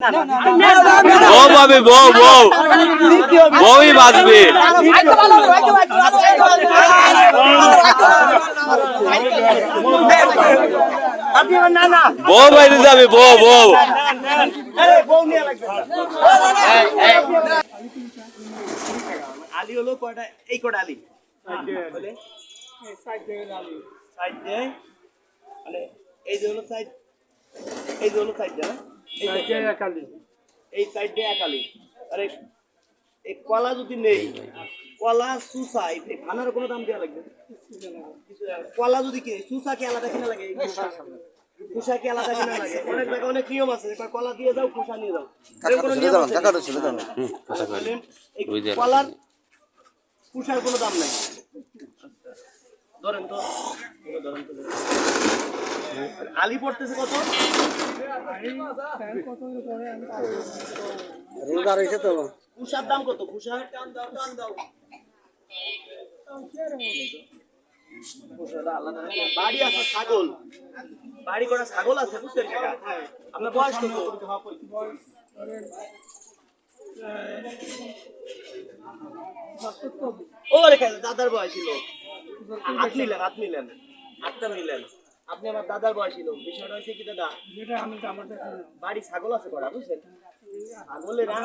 বউ পাবে বউ বউ বউই বাঁচবে বউ বাইরে যাবে বউ বউ আলি হলো কয়টা এই কয়টা আলি সাইড দেয় মানে এই যে হলো সাইড এই যে হলো সাইড দেয় এই সাইড দিয়ে একালি আরে এই কলা যদি নেই কলা সুসা এই খানার কোনো দাম দেওয়া লাগবে কলা যদি কি সুসা কি আলাদা কিনা লাগে খুশা কি আলাদা কিনা লাগে অনেক জায়গায় অনেক নিয়ম আছে কলা দিয়ে যাও খুশা নিয়ে যাও কলার খুশার কোনো দাম নাই ধরেন তো আলি পড়তেছে কত খুশার দাম কত খুশার বাড়ি আছে ছাগল বাড়ি করা ছাগল আছে বুঝছেন আপনার বয়স কত ও রেখে দাদার বয়স ছিল হাত নিলেন হাতটা নিলেন আপনি আমার দাদার বয়স ছিল বিষয়টা হয়েছে কি দাদা বাড়ি ছাগল আছে করা বুঝছেন ছাগলে না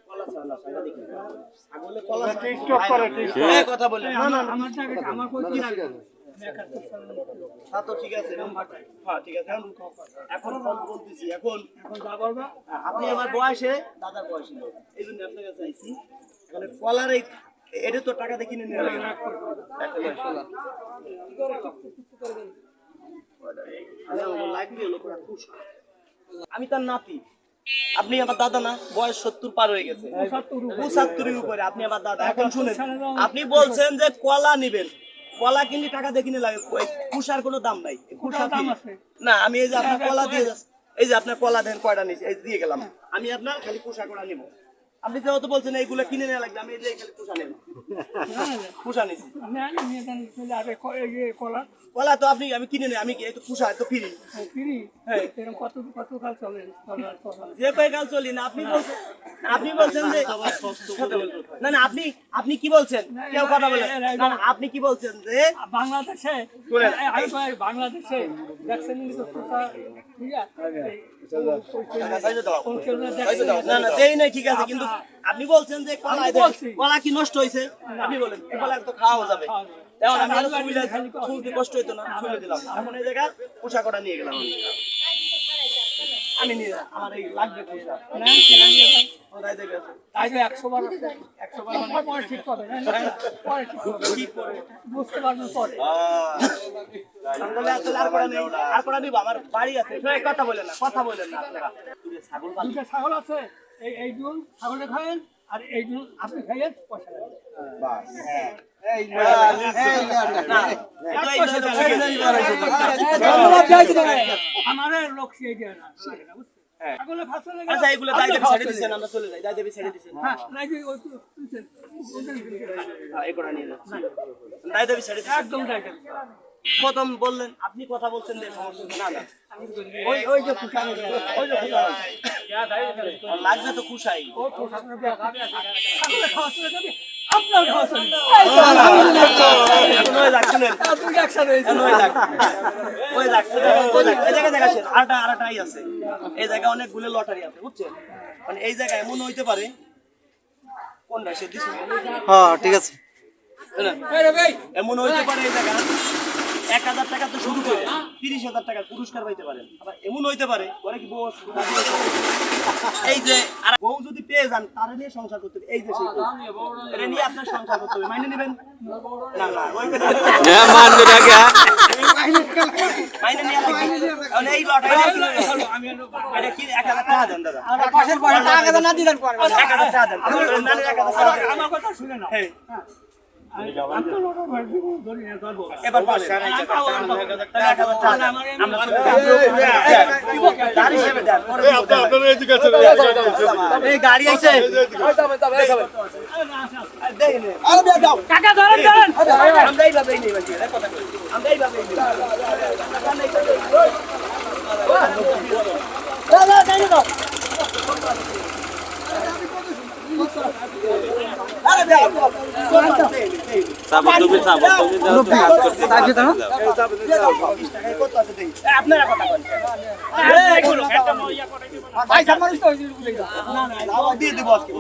কলা ছাগল দেখি ছাগলে কলা কথা বলে না না আমার কই কি না তো ঠিক আছে হ্যাঁ ঠিক আছে এখন বলতেছি এখন যা বলবা আপনি আমার বয়সে দাদার বয়স ছিল এই জন্য আপনার কাছে আইছি মানে কলার এটা তো টাকা দিয়ে কিনে নিয়ে আমি তার নাতি আপনি আমার দাদা না বয়স 70 পার হয়ে গেছে 75 উপরে আপনি আমার দাদা এখন শুনেন আপনি বলছেন যে কলা নিবেন কলা কিনলে টাকা দিয়ে কিনে লাগে খুশার কোনো দাম নাই খুশার দাম আছে না আমি এই যে আপনার কলা দিয়ে এই যে আপনার কলা দেন কয়টা নিছি এই দিয়ে গেলাম আমি আপনার খালি খুশা কলা নিব আপনি যেহেতু বলছেন এইগুলো কিনে নেওয়া লাগবে আমি এই যে খালি খুশা নেব খুশা নিছি কলা তো আপনি আমি কিনে নেই আমি একটু খুশা তো ফ্রি হ্যাঁ কত কাল চলে যে কয় কাল চলি না আপনি বলছেন যে না না আপনি কি বলছেন কেউ কথা বলেন না আপনি কি বলছেন যে বাংলাদেশে দেখছেন না না দেই নাই ঠিক আছে কিন্তু আপনি বলছেন যে কলা কি নষ্ট হয়েছে আপনি বলেন কলা তো খাওয়া যাবে এখন আমি আরো শুনতে কষ্ট হইতো না শুনে দিলাম এখন এই জায়গা পোশাক কটা নিয়ে গেলাম আমি নিয়ে আমার এই লাগবে পোশাক বুঝতে পারবেন পরে আর কটা নিব আমার বাড়ি আছে কথা বলেন না আপনারা ছাগল আছে এই দুল ছাগলে খায়েন আর এই দুল আপনি খাইয়েন পয়সা আমাদের লোক সেই প্রথম বললেন আপনি কথা বলছেন লাগবে তো খুশাই আপনার এই জায়গায় অনেকগুলো লটারি আছে বুঝছেন মানে এই জায়গায় এমন হইতে পারে কোনটা সে দিছে হ্যাঁ ঠিক আছে এমন হইতে পারে এই জায়গা 1000 টাকা তো শুরু করে 30,000 টাকা পুরস্কার পাইতে পারেন আবার এমন হইতে পারে পরে কি বউ এই যে আর বউ যদি পেয়ে যান তারে নিয়ে সংসার করতে এই যে এটা নিয়ে আপনার সংসার করতে হবে মাইনে নেবেন না না হ্যাঁ মানবে না কে মাইনে নিয়ে লাগবে এই লটারি আমি এটা কি 1000 টাকা দেন দাদা আর পাশের টাকা না দিলেন পরে 1000 টাকা দেন নানি 1000 টাকা আমার কথা শুনে না হ্যাঁ এবার গাড়ি আছে টাকা ধরেন ধরেন আমরা এইভাবে নেই কথা আমরা এইভাবে দাদা চাপা তুমি চাপা তুমি যাও তো কাজ করতে চাবি দাও। আপনারা কথা বলেন পয়সা মানুষ তো হইছে দিয়ে দিব আজকে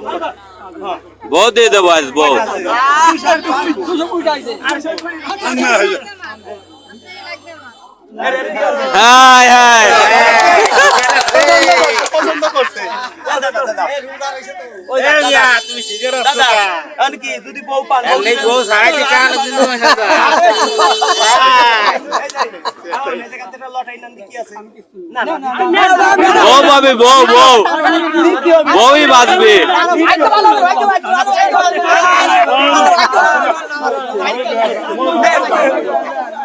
বউ দিয়ে দেবো আজ বউ 200 কোটি আইছে হাই হাই পছন্দ করছে কি যদি বউ পান লটাই নাম কি আছে না না বউ পাবে বউ বউ বউই বাঁচবে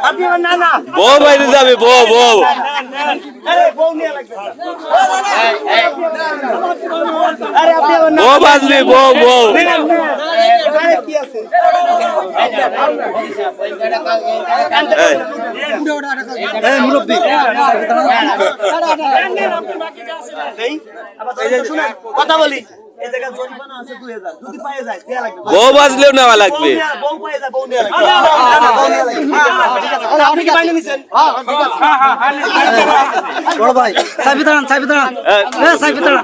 আপনি না না বউ বাইরে যাবে বউ বউ আরে বউ নিয়ে লাগবে আরে আপনি না বউ বাঁচবে বউ বউ আরে কি আছে এই মুরব্বি কথা বলি এই জায়গা জরিমানা আছে 2000 যদি পায়ে যায় দেয়া লাগবে বউ বাঁচলেও নেওয়া লাগবে বউ পায়ে যায় বউ নেয়া লাগবে বউ নেয়া লাগবে ঠিক আছে আপনি কি বাইনে নিছেন বড় ভাই চাবি দাঁড়ান চাবি দাঁড়ান চাবি দাঁড়ান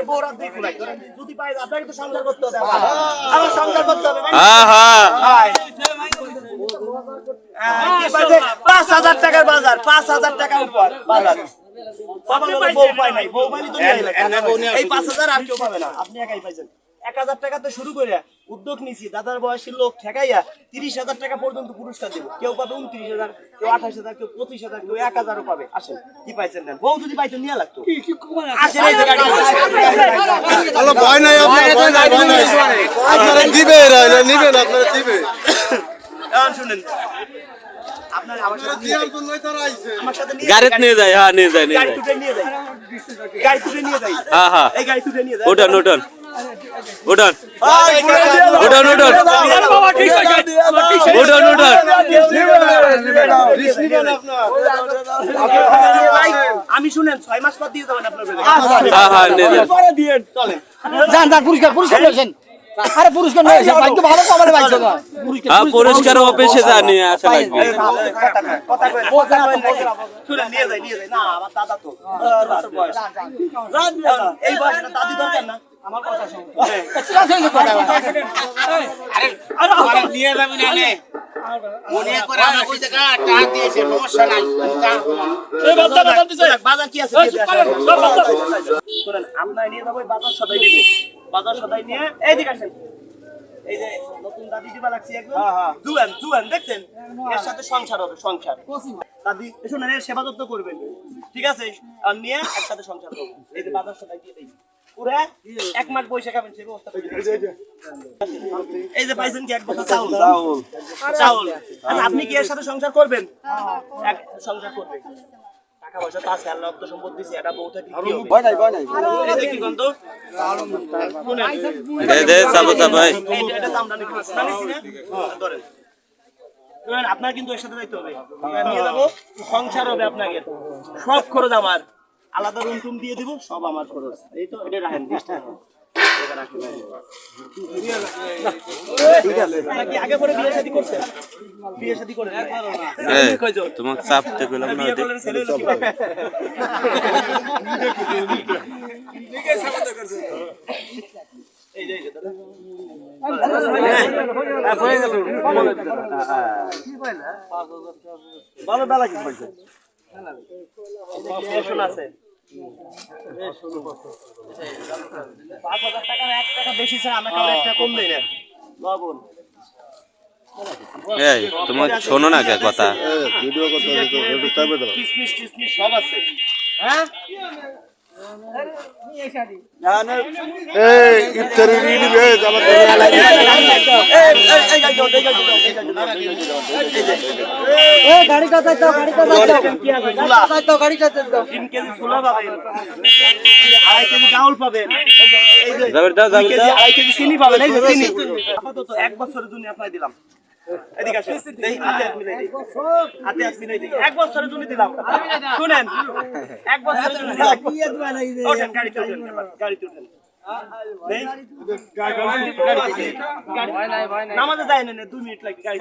বউরা দেখু নাই যদি পায়ে যায় আপনাকে তো সংসার করতে হবে আমার সংসার করতে হবে হ্যাঁ হ্যাঁ কি বাজে 5000 টাকার বাজার 5000 টাকার উপর বাজার বাবা বউ পায় নাই বউ পাইনি তো নিয়ে লাগবে এই 5000 আর কেউ পাবে না আপনি একাই পাইছেন 1000 টাকা তো শুরু করে উদ্যোগ নিছি দাদার বয়সী লোক ঠেকাইয়া 30000 টাকা পর্যন্ত পুরস্কার দেব কেউ পাবে 29000 কেউ 28000 কেউ 25000 কেউ 1000 পাবে আসেন কি পাইছেন নেন বউ যদি পাইতো নিয়ে লাগতো আসেন এই জায়গাটা হ্যালো ভয় নাই আপনার ভয় নাই আপনারা দিবে নিবেন আপনারা দিবে এখন শুনেন আপনার আমার সাথে দিয়ার জন্যই তারা আইছে আমার সাথে নিয়ে গাড়িতে নিয়ে যায় হ্যাঁ নিয়ে যায় নিয়ে গাড়ি যায় তুলে নিয়ে যাই গাড়ি তুলে নিয়ে যাই হ্যাঁ হ্যাঁ এই গাড়ি তুলে নিয়ে যাই উঠান উঠান উঠান উঠান উঠান উঠান উঠান আমি শুনেন 6 মাস পর দিয়ে যাবেন আপনার হ্যাঁ হ্যাঁ নিয়ে যান চলেন যান যান পুরস্কার পুরস্কার লইছেন আরে পুরস্কার লইছেন ভাগ্য ভালো পাবলে পাইছো না হ্যাঁ পুরস্কার অফিসে যা নিয়ে আসা লাগবে কথা কই শুনেন নিয়ে যাই না আমার দাদা তো দাদার বয়স এই বয়সে দাদি দরকার না আমার কথা শুনুন নিয়ে যাবি নালে মনে করে আমার ওই জায়গা টাকা দিয়েছে সমস্যা নাই বাজার কি আছে শুনেন আমরা নিয়ে যাবো বাজার সদাই দিব বাজার সদাই নিয়ে এইদিকে আসেন এই যে নতুন দাদি দিবা লাগছে একদম জুয়ান জুয়ান দেখছেন এর সাথে সংসার হবে সংসার দাদি শুনেন এর সেবা যত্ন করবেন ঠিক আছে আর নিয়ে একসাথে সংসার করবো এই যে বাজার সদাই দিয়ে দেই পুরা 1 মাস পয়সা খাবেন সেই ব্যবস্থা করে এই যে পাইছেন কি 1 বছর চাউল চাউল আচ্ছা আপনি কি এর সাথে সংসার করবেন এক সংসার করবেন টাকা পয়সা তো আছে আল্লাহ তো সম্পদ দিয়েছে এটা বউ থাকলে কি হবে ভয় নাই এই যে কি গন্ধ দে দে চাপা চাপা এটা তো আমরা নিতে পারছি না ধরেন শুনেন আপনার কিন্তু এর সাথে যাইতে হবে নিয়ে যাবো সংসার হবে আপনাকে সব খরচ আমার আলাদা রুম টুম দিয়ে দিব সব আমার খরচ এই তো এটা রাখেন 20 টাকা ঠিক আছে কি আগে পরে বিয়ে শাদী করছেন বিয়ে শাদী করেন তোমাকে চাপতে গেলাম না বিয়ে করলেন ছেলে হলো কিভাবে এই যে ভালো বেলা কি পাইছে আছে 5,000 টাকা 1 টাকা বেশি ছাড়া আমাকে আর 1 টাকা কম দেই না লবণ এই তোমার শোনো না কে কথা ভিডিও করতে হবে তো একটু চাপে দাও কিসমিস টিসমিস সব আছে হ্যাঁ এই ইফতারি নিবে আমার এই গাড়িটা চাইতো গাড়িটা চাইতো গাড়িটা চাইতো 3 কেজি ছোলা পাবেন 2.5 কেজি চাউল পাবেন এই যে যাবের দাও যাবের 2 কেজি দাও 2.5 কেজি চিনি পাবেন এই যে চিনি আপাতত 1 বছরের জন্য আপনাকে দিলাম এদিকে আসেন এই হাতে হাত মিলাই দিই হাতে হাত মিলাই দিই 1 বছরের জন্য দিলাম শুনেন 1 বছরের জন্য দিলাম ওঠেন গাড়িতে ওঠেন গাড়িতে ওঠেন নামাজে যায় না 2 মিনিট লাগে গাড়ি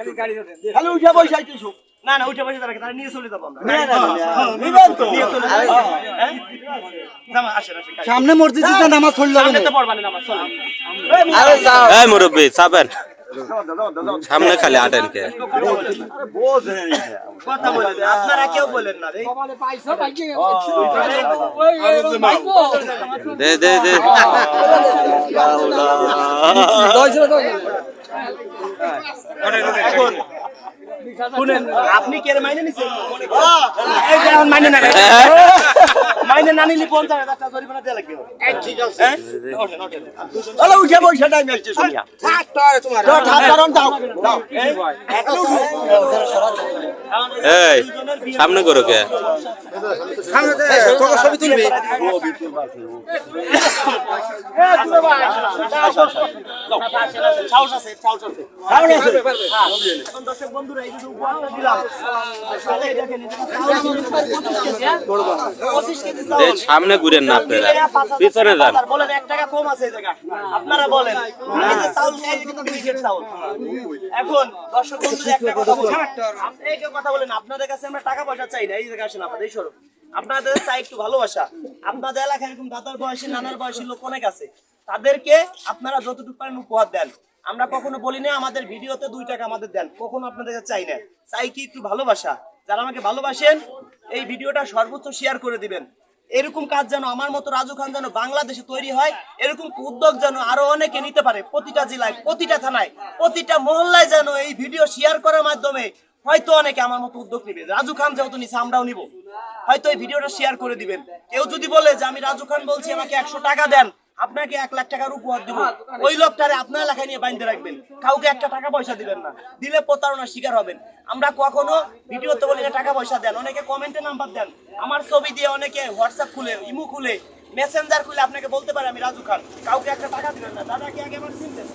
খালি উঠে বসে আইতেছো না না উঠে বসে তারা নিয়ে চলে যাবো আমরা নিবেন তো নিয়ে চলে যাবো জামা আসেন আসেন সামনে মসজিদে নামাজ পড়ল সামনে তো পড়বা না নামাজ চলো আরে যাও এই মুরব্বি চাপেন সামনে খালি আটেন কে কথা বলেন আপনারা কেউ বলেন না রে দে দে দে এখন শুনেন আপনি কে মাইনে নিছেন এই যে এখন মাইনে না মাইনে না নিলে 50,000 টাকা জরিমানা দেয়া লাগবে ঠিক আছে ওঠেন ওঠেন আরে উঠে বসে টাইম আসছে শুনিয়া থাক তো তোমার হাত কারণ দাও এই সামনে করো কে সামনে তোর ছবি তুলবি সাহস আছে এখন দর্শক বন্ধুরা এই যে উপহারটা দিলাম আসলে দেখেন 25 কেজি চাউল এই সামনে ঘুরেন না আপনারা পিছনে যান বলেন 1 টাকা কম আছে এই জায়গা আপনারা বলেন এই যে চাউল এই যে কিন্তু ক্রিকেট চাউল এখন দর্শক বন্ধুরা একটা কথা বলেন আপনি এই যে কথা বলেন আপনাদের কাছে আমরা টাকা পয়সা চাই না এই জায়গা আসেন আপনাদের এই স্বরূপ আপনাদের চাই একটু ভালোবাসা আপনাদের এলাকায় এরকম দাদার বয়সী নানার বয়সী লোক অনেক আছে তাদেরকে আপনারা যতটুকু পারেন উপহার দেন আমরা কখনো বলি না আমাদের ভিডিওতে 2 টাকা আমাদের দেন কখনো আপনাদের কাছে চাই না চাই কি একটু ভালোবাসা যারা আমাকে ভালোবাসেন এই ভিডিওটা সর্বোচ্চ শেয়ার করে দিবেন এরকম কাজ যেন আমার মতো রাজু খান যেন বাংলাদেশে তৈরি হয় এরকম উদ্যোগ যেন আরো অনেকে নিতে পারে প্রতিটা জেলায় প্রতিটা থানায় প্রতিটা মহল্লায় যেন এই ভিডিও শেয়ার করার মাধ্যমে হয়তো অনেকে আমার মতো উদ্যোগ নিবে রাজু খান যেহেতু নিছে আমরাও নিব হয়তো এই ভিডিওটা শেয়ার করে দিবেন কেউ যদি বলে যে আমি রাজু খান বলছি আমাকে 100 টাকা দেন আপনাকে 1 লাখ টাকার উপহার দিব ওই লোকটারে আপনার এলাকায় নিয়ে বাইন্ধে রাখবেন কাউকে 1 টাকা পয়সা দিবেন না দিলে প্রতারণার শিকার হবেন আমরা কখনো ভিডিওতে বলি না টাকা পয়সা দেন অনেকে কমেন্টে নাম্বার দেন আমার ছবি দিয়ে অনেকে হোয়াটসঅ্যাপ খুলে ইমো খুলে মেসেঞ্জার খুলে আপনাকে বলতে পারে আমি রাজু খান কাউকে 1 টাকা দিবেন না দাদা কি আগে আমার চিনতেন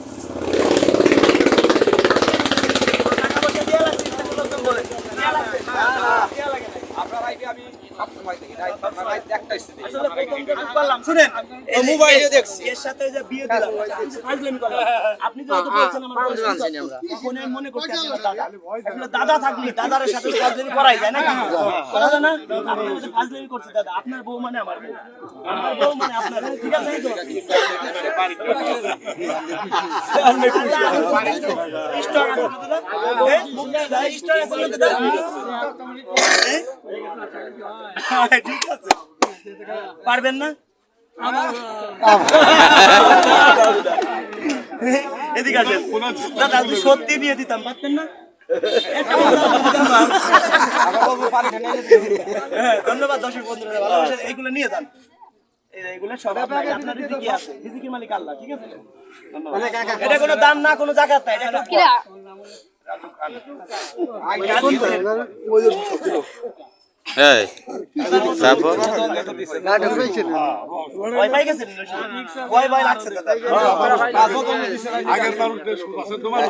টাকা পয়সা দিয়ে লাগছে লোকজন বলে দেয়া লাগছে দেয়া লাগে আপনার আইডি আমি সবসময় দেখি রাইট আপনার রাইট একটা স্থিতি আসলে প্রথম যে করলাম শুনেন ও মোবাইলে দেখছি এর সাথে যে বিয়ে দিলাম ফাজলামি করলাম আপনি যেহেতু বলছেন আমার বয়স জানি আমরা মনে মনে করতে আপনার দাদা আসলে দাদা থাকলে দাদার সাথে ফাজলামি করাই যায় না করা যায় না আপনি যে ফাজলামি করছেন দাদা আপনার বউ মানে আমার বউ আমার বউ মানে আপনার বউ ঠিক আছে তো স্টক আছে দাদা স্টক আছে দাদা ঠিক আছে পারবেন না এদিকে আসেন দাদা যদি সত্যি বিয়ে দিতাম পারতেন না ধন্যবাদ দর্শক বন্ধুরা ভালোবাসেন এইগুলো নিয়ে যান এইগুলো সব আপনার রিজিকি আছে রিজিকের মালিক আল্লাহ ঠিক আছে এটা কোনো দান না কোনো জাকাত না এটা এই তারপর ভয় পাই গেছেন ভয় ভয় লাগছে দাদা আগের মানুষ তোমার